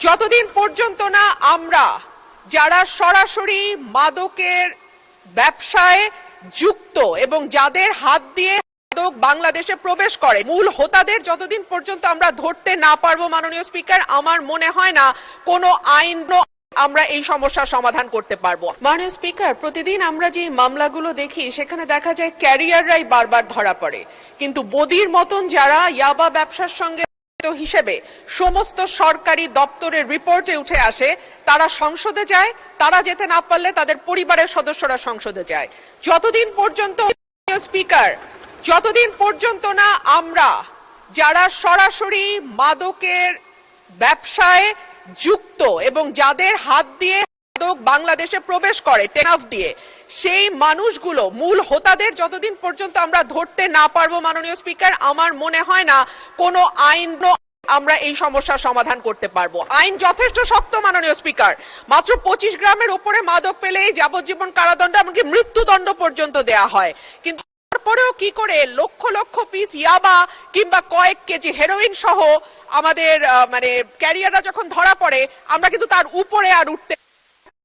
যতদিন পর্যন্ত না আমরা যারা সরাসরি মাদকের ব্যবসায় যুক্ত এবং যাদের হাত দিয়ে মাদক বাংলাদেশে প্রবেশ করে মূল হোতাদের যতদিন পর্যন্ত আমরা ধরতে না পারবো মাননীয় স্পিকার, আমার মনে হয় না কোনো আইন আমরা এই সমস্যার সমাধান করতে পারবো। মাননীয় স্পিকার, প্রতিদিন আমরা যে মামলাগুলো দেখি সেখানে দেখা যায় ক্যারিয়াররাই বারবার ধরা পড়ে, কিন্তু বদির মতন যারা ইয়াবা ব্যবসার সঙ্গে হিসেবে সমস্ত সরকারি দপ্তরের রিপোর্টে উঠে আসে তারা সংসদে যায়, তারা যেতে না পারলে তাদের পরিবারের সদস্যরা সংসদে যায়। যতদিন পর্যন্ত স্পিকার, যতদিন পর্যন্ত না আমরা যারা সরাসরি মাদকের ব্যবসায় যুক্ত এবং যাদের হাত দিয়ে মাদক বাংলাদেশে প্রবেশ করে টেনাফ দিয়ে, সেই মানুষগুলো মূল হোতাদের যতদিন পর্যন্ত আমরা ধরতে না পারবো মাননীয় স্পিকার, আমার মনে হয় না কোনো আইন আমরা এই সমস্যার সমাধান করতে পারবো। আইন যথেষ্ট শক্ত মাননীয় স্পিকার, মাত্র 25 গ্রামের উপরে মাদক পেলেই যাবজ্জীবন কারাদণ্ড এমনকি মৃত্যুদণ্ড পর্যন্ত দেয়া হয়, কিন্তু তারপরেও কি করে লক্ষ লক্ষ পিস ইয়াবা কিংবা কয়েক কেজি হেরোইন সহ আমাদের ক্যারিয়াররা যখন ধরা পড়ে আমরা কিন্তু তার উপরে আর উঠতে